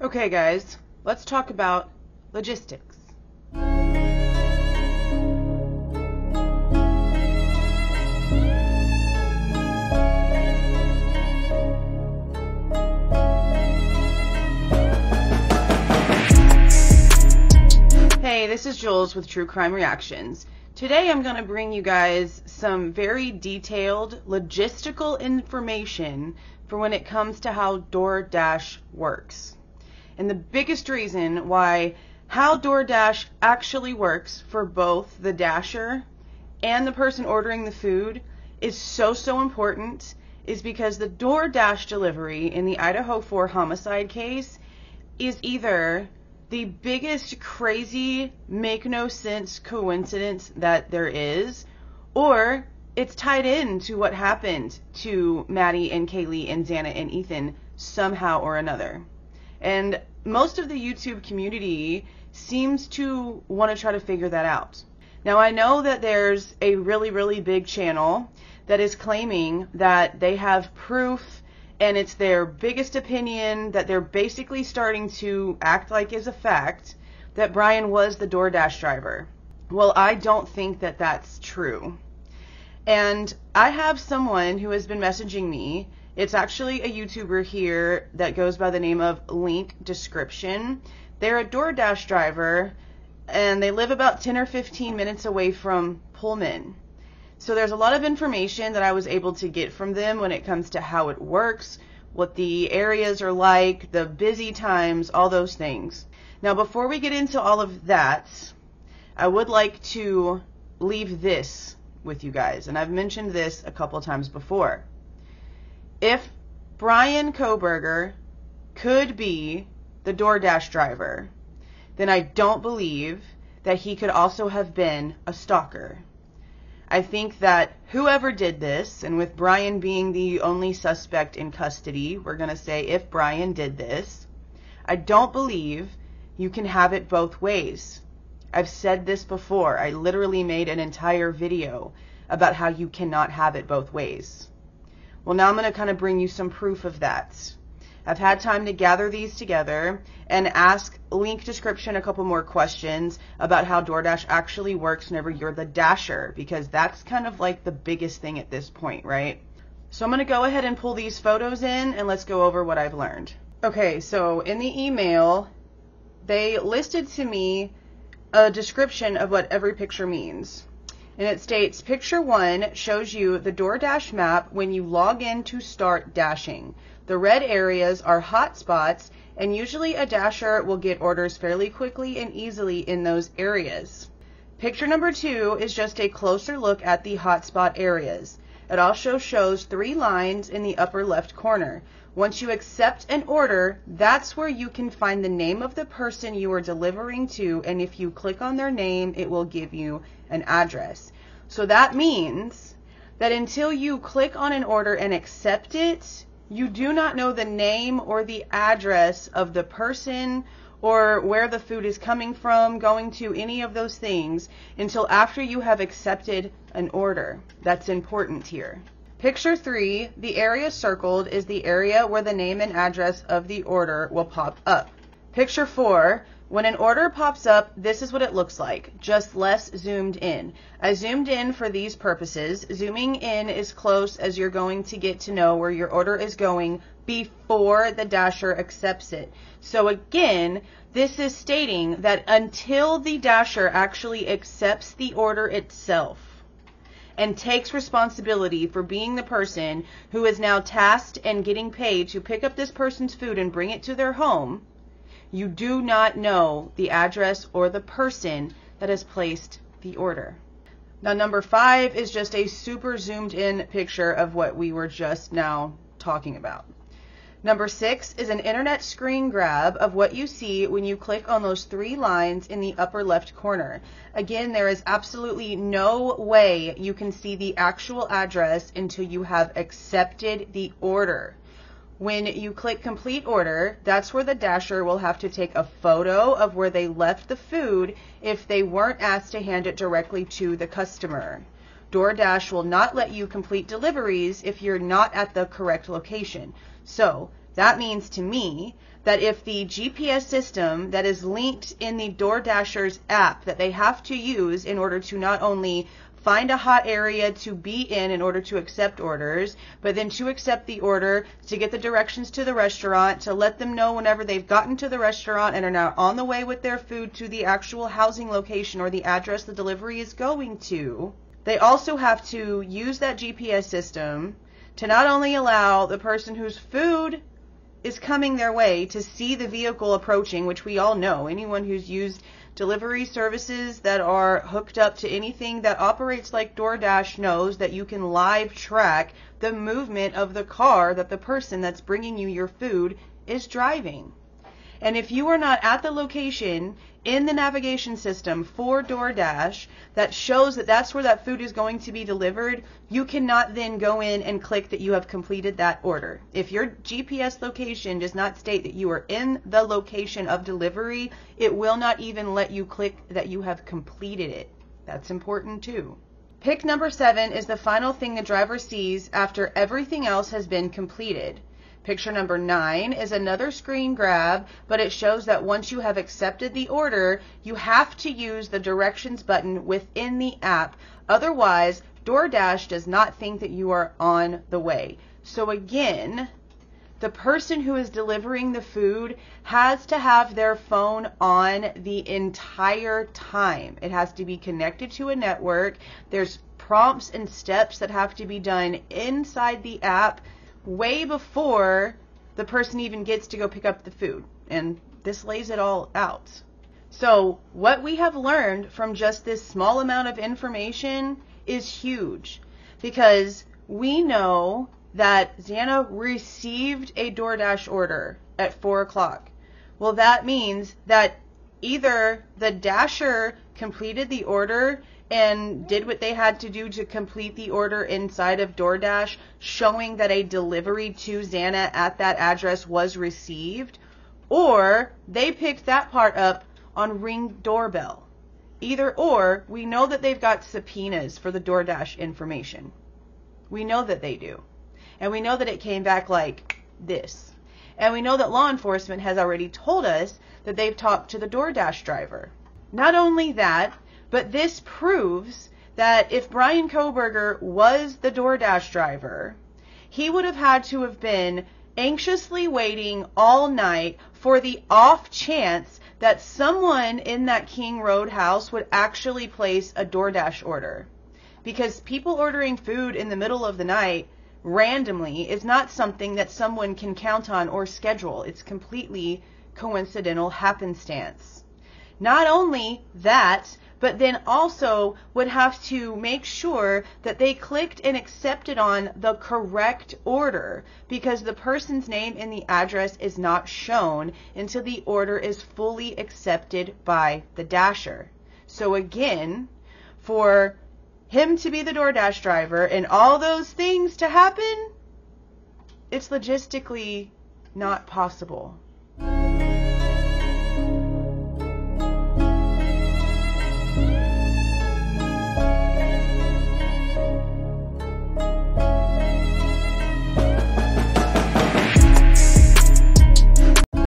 Okay guys, let's talk about logistics. Hey, this is Jules with True Crime Reactions. Today I'm going to bring you guys some very detailed logistical information for when it comes to how DoorDash works. And the biggest reason why how DoorDash actually works for both the dasher and the person ordering the food is so important is because the DoorDash delivery in the Idaho 4 homicide case is either the biggest crazy make no sense coincidence that there is, or it's tied in to what happened to Maddie and Kaylee and Xana and Ethan somehow or another. And most of the YouTube community seems to want to try to figure that out. Now I know that there's a really big channel that is claiming that they have proof and it's their biggest opinion that they're basically starting to act like is a fact that Bryan was the DoorDash driver. Well, I don't think that that's true. And I have someone who has been messaging me. It's actually a YouTuber here that goes by the name of Link Description. They're a DoorDash driver and they live about 10 or 15 minutes away from Pullman. So there's a lot of information that I was able to get from them when it comes to how it works, what the areas are like, the busy times, all those things. Now before we get into all of that, I would like to leave this with you guys. And I've mentioned this a couple times before. If Bryan Kohberger could be the DoorDash driver, then I don't believe that he could also have been a stalker. I think that whoever did this, and with Bryan being the only suspect in custody, we're going to say if Bryan did this, I don't believe you can have it both ways. I've said this before. I literally made an entire video about how you cannot have it both ways. Well, now I'm going to kind of bring you some proof of that. I've had time to gather these together and ask Link Description a couple more questions about how DoorDash actually works whenever you're the dasher, because that's kind of like the biggest thing at this point, right? So I'm going to go ahead and pull these photos in and let's go over what I've learned. Okay, so in the email, they listed to me a description of what every picture means. And it states, picture 1 shows you the DoorDash map when you log in to start dashing. The red areas are hot spots, and usually a dasher will get orders fairly quickly and easily in those areas. Picture number 2 is just a closer look at the hotspot areas. It also shows 3 lines in the upper left corner. Once you accept an order, that's where you can find the name of the person you are delivering to, and if you click on their name, it will give you an address. So that means that until you click on an order and accept it, you do not know the name or the address of the person or where the food is coming from, going to, any of those things until after you have accepted an order. That's important here. Picture 3, the area circled is the area where the name and address of the order will pop up. Picture 4, when an order pops up, this is what it looks like, just less zoomed in. I zoomed in for these purposes. Zooming in is close as you're going to get to know where your order is going before the dasher accepts it. So again, this is stating that until the dasher actually accepts the order itself and takes responsibility for being the person who is now tasked and getting paid to pick up this person's food and bring it to their home, you do not know the address or the person that has placed the order. Now number 5 is just a super zoomed in picture of what we were just now talking about. Number 6 is an internet screen grab of what you see when you click on those 3 lines in the upper left corner. Again, there is absolutely no way you can see the actual address until you have accepted the order. When you click complete order, that's where the dasher will have to take a photo of where they left the food if they weren't asked to hand it directly to the customer. DoorDash will not let you complete deliveries if you're not at the correct location. So That means to me that if the GPS system that is linked in the DoorDasher's app that they have to use in order to not only find a hot area to be in order to accept orders, but then to accept the order, to get the directions to the restaurant, to let them know whenever they've gotten to the restaurant and are now on the way with their food to the actual housing location or the address the delivery is going to. They also have to use that GPS system to not only allow the person whose food is coming their way to see the vehicle approaching, which we all know. Anyone who's used delivery services that are hooked up to anything that operates like DoorDash knows that you can live track the movement of the car that the person that's bringing you your food is driving. And if you are not at the location in the navigation system for DoorDash that shows that that's where that food is going to be delivered, you cannot then go in and click that you have completed that order. If your GPS location does not state that you are in the location of delivery, it will not even let you click that you have completed it. That's important too. Pick number 7 is the final thing the driver sees after everything else has been completed. Picture number 9 is another screen grab, but it shows that once you have accepted the order, you have to use the directions button within the app. Otherwise, DoorDash does not think that you are on the way. So again, the person who is delivering the food has to have their phone on the entire time. It has to be connected to a network. There's prompts and steps that have to be done inside the app way before the person even gets to go pick up the food. And this lays it all out. So what we have learned from just this small amount of information is huge, because we know that Xana received a DoorDash order at 4 o'clock. Well, that means that either the dasher completed the order and did what they had to do to complete the order inside of DoorDash, showing that a delivery to Xana at that address was received, or they picked that part up on Ring Doorbell. Either or, we know that they've got subpoenas for the DoorDash information. We know that they do. And we know that it came back like this. And we know that law enforcement has already told us that they've talked to the DoorDash driver. Not only that, but this proves that if Bryan Kohberger was the DoorDash driver, he would have had to have been anxiously waiting all night for the off chance that someone in that King Road house would actually place a DoorDash order. Because people ordering food in the middle of the night randomly is not something that someone can count on or schedule. It's completely coincidental happenstance. Not only that, but then also would have to make sure that they clicked and accepted on the correct order, because the person's name in the address is not shown until the order is fully accepted by the dasher. So again, for him to be the DoorDash driver and all those things to happen, it's logistically not possible.